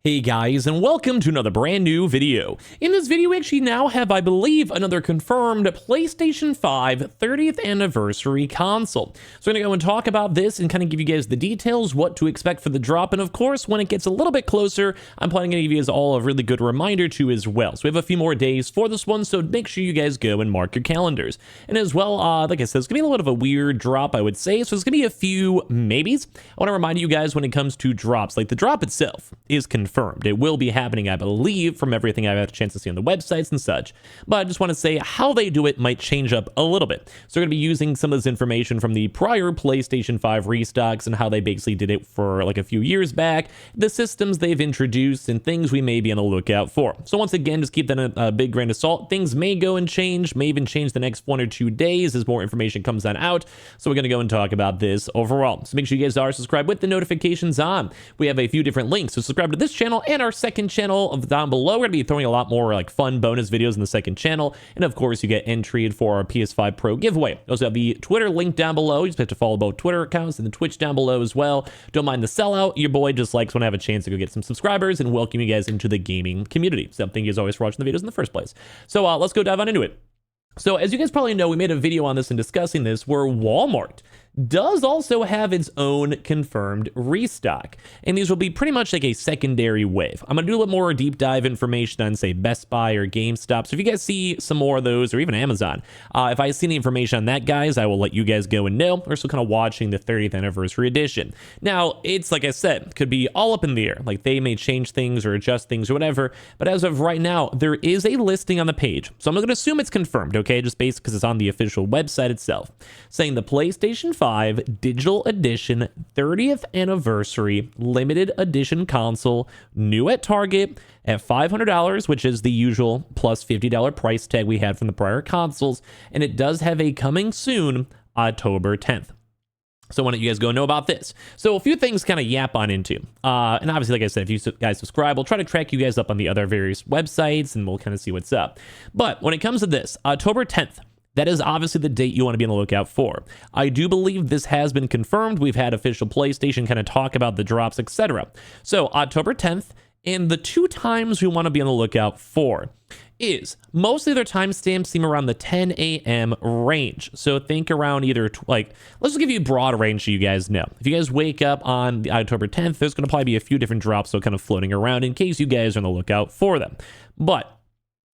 Hey guys, and welcome to another brand new video. In this video, we actually now have, I believe, another confirmed PlayStation 5 30th anniversary console. So we're gonna go and talk about this and kind of give you guys the details, what to expect for the drop, and of course, when it gets a little bit closer, I'm planning to give you guys all a really good reminder too as well. So we have a few more days for this one, so make sure you guys go and mark your calendars. And as well, like I said, it's gonna be a little bit of a weird drop, I would say, so it's gonna be a few maybes. I wanna remind you guys when it comes to drops, like the drop itself is confirmed. It will be happening, I believe, from everything I've had a chance to see on the websites and such. But I just want to say how they do it might change up a little bit. So we're going to be using some of this information from the prior PlayStation 5 restocks and how they basically did it for like a few years back, the systems they've introduced, and things we may be on the lookout for. So once again, just keep that a big grain of salt. Things may go and change, may even change the next 1 or 2 days as more information comes on out. So we're going to go and talk about this overall. So make sure you guys are subscribed with the notifications on. We have a few different links. So subscribe to this channel and our second channel down below. We're going to be throwing a lot more like fun bonus videos in the second channel. And of course, you get entry for our PS5 Pro giveaway. We also have the Twitter link down below. You just have to follow both Twitter accounts and the Twitch down below as well. Don't mind the sellout. Your boy just likes when I have a chance to go get some subscribers and welcome you guys into the gaming community. So thank you as always for watching the videos in the first place. So let's go dive on into it. So as you guys probably know, we made a video on this and discussing this where Walmart does also have its own confirmed restock. And these will be pretty much like a secondary wave. I'm going to do a little more deep dive information on, say, Best Buy or GameStop. So if you guys see some more of those, or even Amazon, if I see any information on that, guys, I will let you guys go and know. We're still kind of watching the 30th anniversary edition. Now, it's like I said, could be all up in the air. Like they may change things or adjust things or whatever. But as of right now, there is a listing on the page. So I'm going to assume it's confirmed, okay? Just based because it's on the official website itself, saying the PlayStation 5 Digital Edition 30th Anniversary Limited Edition console, new at Target at $500, which is the usual plus $50 price tag we had from the prior consoles, and it does have a coming soon October 10th. So why don't you guys go know about this? So a few things kind of yap on into. And obviously, like I said, if you guys subscribe, we'll try to track you guys up on the other various websites, and we'll kind of see what's up. But when it comes to this, October 10th, that is obviously the date you want to be on the lookout for. I do believe this has been confirmed. We've had official PlayStation kind of talk about the drops, etc. So October 10th, and the 2 times we want to be on the lookout for is mostly their timestamps seem around the 10 a.m. range. So think around either let's just give you a broad range so you guys know. If you guys wake up on the October 10th, there's going to probably be a few different drops so kind of floating around in case you guys are on the lookout for them. But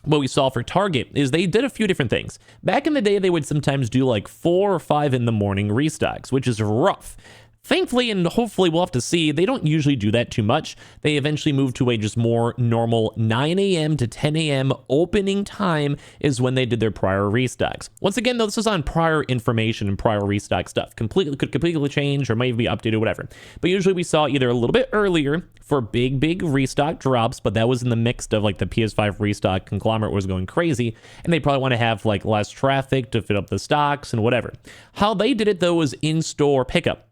what we saw for Target is they did a few different things. Back in the day, they would sometimes do like 4 or 5 in the morning restocks, which is rough. Thankfully, and hopefully we'll have to see, they don't usually do that too much. They eventually move to a just more normal 9 a.m. to 10 a.m. opening time is when they did their prior restocks. Once again, though, this is on prior information and prior restock stuff. Could completely change or might even be updated, whatever. But usually we saw either a little bit earlier for big restock drops, but that was in the mix of like the PS5 restock conglomerate was going crazy, and they probably want to have like less traffic to fit up the stocks and whatever. How they did it, though, was in-store pickup.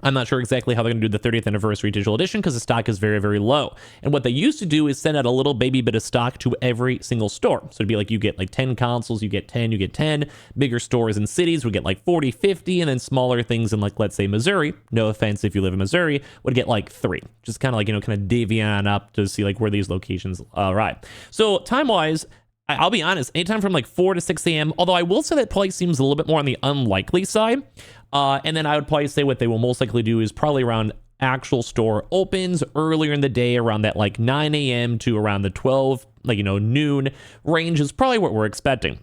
I'm not sure exactly how they're going to do the 30th Anniversary Digital Edition because the stock is very low. And what they used to do is send out a little baby bit of stock to every single store. So it'd be like you get like 10 consoles, you get 10, you get 10. Bigger stores in cities would get like 40, 50, and then smaller things in like, let's say, Missouri. No offense if you live in Missouri, would get like 3. Just kind of like, kind of divvy on up to see like where these locations arrive. So time-wise, I'll be honest, anytime from like 4 to 6 a.m., although I will say that probably seems a little bit more on the unlikely side. And then I would probably say what they will most likely do is probably around actual store opens earlier in the day, around that like 9 a.m. to around the 12, noon range is probably what we're expecting.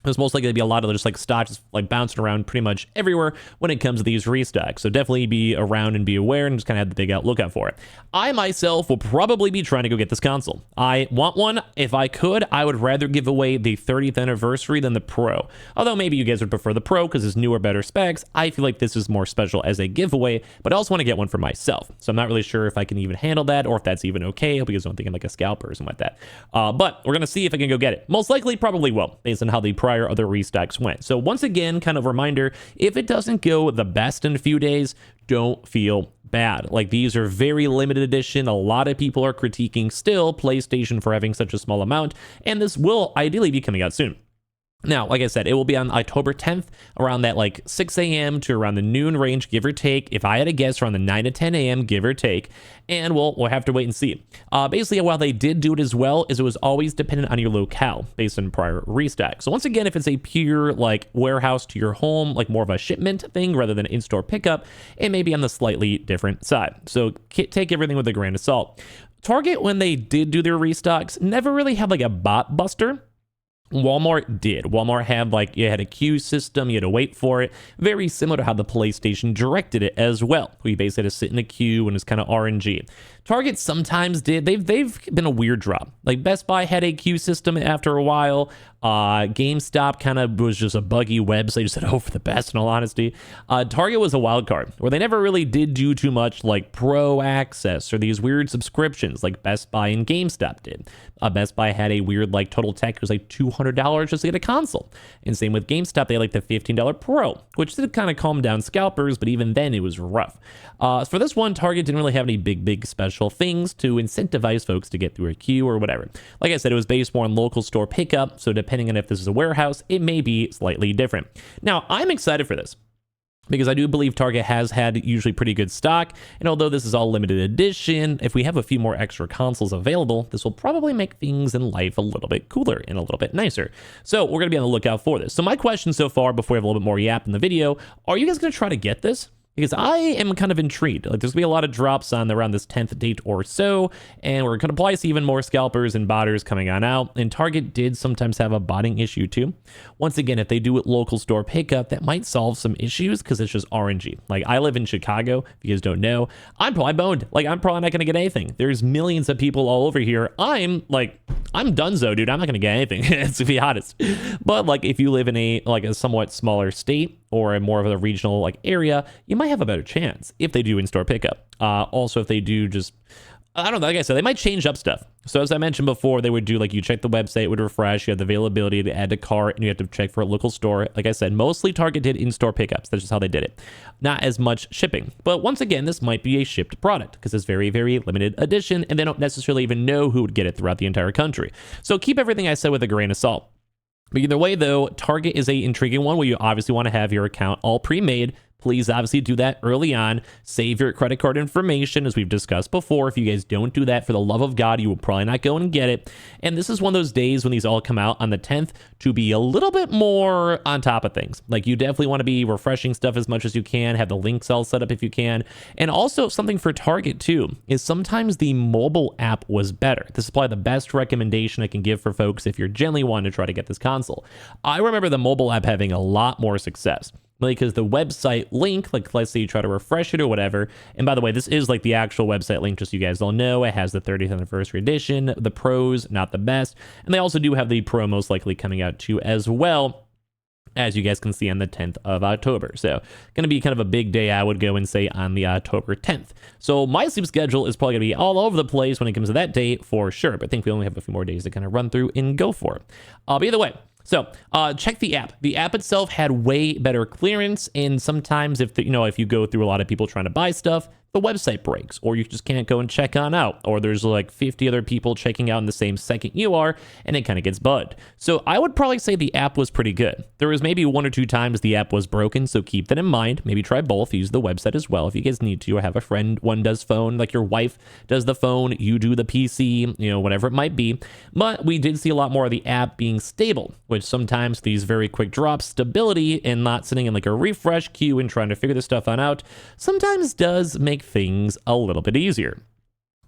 There's most likely to be a lot of just like stocks like bouncing around pretty much everywhere when it comes to these restocks. So definitely be around and be aware and just kind of have the big lookout for it. I myself will probably be trying to go get this console. I want one. If I could, I would rather give away the 30th anniversary than the Pro. Although maybe you guys would prefer the Pro because it's newer, better specs. I feel like this is more special as a giveaway, but I also want to get one for myself. So I'm not really sure if I can even handle that or if that's even okay. I hope you guys don't think I'm like a scalper or something like that. But we're going to see if I can go get it. Most likely, probably will, based on how the prior other restocks went. So once again, kind of reminder, if it doesn't go the best in a few days, don't feel bad. Like these are very limited edition. A lot of people are critiquing still PlayStation for having such a small amount, and this will ideally be coming out soon. Now, like I said, it will be on October 10th around that like 6 a.m. to around the noon range, give or take. If I had to guess, around the 9 to 10 a.m., give or take. And we'll have to wait and see. Basically, while they did do it as well, is it was always dependent on your locale based on prior restock. So once again, if it's a pure like warehouse to your home, like more of a shipment thing rather than in-store pickup, it may be on the slightly different side. So take everything with a grain of salt. Target, when they did do their restocks, never really had like a bot buster. Walmart did. Walmart had like, you had a queue system, you had to wait for it. Very similar to how the PlayStation directed it as well. We basically had to sit in a queue and it's kind of RNG. Target sometimes did. They've been a weird drop. Like Best Buy had a queue system after a while. GameStop kind of was just a buggy website. Just said, oh, for the best, in all honesty. Target was a wild card where they never really did do too much like pro access or these weird subscriptions like Best Buy and GameStop did. Best Buy had a weird like total tech. It was like $200 just to get a console. And same with GameStop. They had like the $15 Pro, which did kind of calm down scalpers, but even then it was rough. For this one, Target didn't really have any big special things to incentivize folks to get through a queue or whatever. Like I said, it was based more on local store pickup. So depending on if this is a warehouse, it may be slightly different. Now, I'm excited for this, because I do believe Target has had usually pretty good stock. And although this is all limited edition, if we have a few more extra consoles available, this will probably make things in life a little bit cooler and a little bit nicer. So we're going to be on the lookout for this. So my question so far, before we have a little bit more yap in the video, are you guys going to try to get this? Because I am kind of intrigued. Like, there's going to be a lot of drops on around this 10th date or so, and we're going to probably see even more scalpers and botters coming on out. And Target did sometimes have a botting issue too. Once again, if they do it local store pickup, that might solve some issues because it's just RNG. Like, I live in Chicago, if you guys don't know. I'm probably boned. Like, I'm probably not going to get anything. There's millions of people all over here. I'm donezo, dude. I'm not going to get anything, to be honest. But like, if you live in a somewhat smaller state or a more of a regional like area, you might have a better chance if they do in-store pickup. Also, if they do just, I don't know, like I said, they might change up stuff. So as I mentioned before, they would do like, you check the website, it would refresh, you had the availability to add to cart, and you have to check for a local store. Like I said, mostly Target did in-store pickups. That's just how they did it. Not as much shipping. But once again, this might be a shipped product because it's very, very limited edition, and they don't necessarily even know who would get it throughout the entire country. So keep everything I said with a grain of salt. But either way, though, Target is a intriguing one where you obviously want to have your account all pre-made. Please obviously do that early on. Save your credit card information, as we've discussed before. If you guys don't do that, for the love of God, you will probably not go and get it. And this is one of those days when these all come out on the 10th to be a little bit more on top of things. Like, you definitely want to be refreshing stuff as much as you can, have the links all set up if you can. And also something for Target too, is sometimes the mobile app was better. This is probably the best recommendation I can give for folks if you're generally wanting to try to get this console. I remember the mobile app having a lot more success, because the website link, like let's say you try to refresh it or whatever, and by the way, this is like the actual website link, just so you guys all know, it has the 30th anniversary edition, the pros, not the best, and they also do have the pro most likely coming out too as well, as you guys can see on the 10th of October. So going to be kind of a big day, I would go and say, on the October 10th. So my sleep schedule is probably going to be all over the place when it comes to that date for sure, but I think we only have a few more days to kind of run through and go for it. But either way, so check the app. The app itself had way better clearance, and sometimes if you go through a lot of people trying to buy stuff, the website breaks, or you just can't go and check on out, or there's like 50 other people checking out in the same second you are, and it kind of gets bugged. So I would probably say the app was pretty good. There was maybe 1 or 2 times the app was broken, so keep that in mind. Maybe try both. Use the website as well if you guys need to, or have a friend. One does phone, like your wife does the phone, you do the PC, whatever it might be. But we did see a lot more of the app being stable, which sometimes these very quick drops, stability, and not sitting in like a refresh queue and trying to figure this stuff out, sometimes does make things a little bit easier.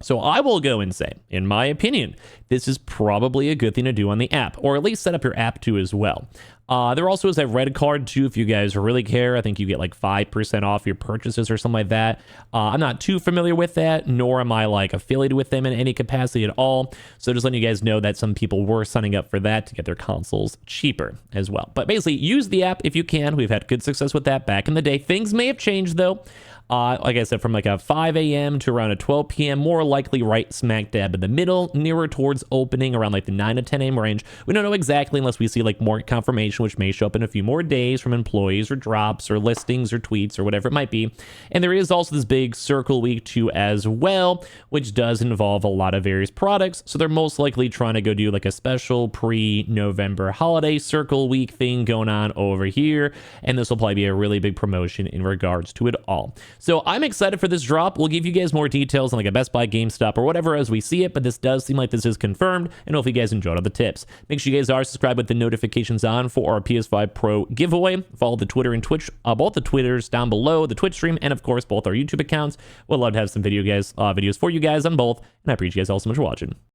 So I will go and say, in my opinion, this is probably a good thing to do on the app, or at least set up your app too as well. There also is a red card too, if you guys really care. I think you get like 5% off your purchases or something like that. I'm not too familiar with that, nor am I like affiliated with them in any capacity at all. So just letting you guys know that some people were signing up for that to get their consoles cheaper as well. But basically, use the app if you can. We've had good success with that back in the day. Things may have changed though. Like I said, from like a 5 a.m. to around a 12 p.m., more likely right smack dab in the middle, nearer towards opening around like the 9 to 10 a.m. range. We don't know exactly unless we see like more confirmation, which may show up in a few more days from employees or drops or listings or tweets or whatever it might be. And there is also this big Circle Week 2 as well, which does involve a lot of various products. So they're most likely trying to go do like a special pre-November holiday Circle Week thing going on over here. And this will probably be a really big promotion in regards to it all. So I'm excited for this drop. We'll give you guys more details on like a Best Buy, GameStop, or whatever as we see it, but this does seem like this is confirmed, and hopefully you guys enjoyed all the tips. Make sure you guys are subscribed with the notifications on for our PS5 Pro giveaway. Follow the Twitter and Twitch, both the Twitters down below, the Twitch stream, and of course both our YouTube accounts. We'd love to have some videos for you guys on both, and I appreciate you guys all so much for watching.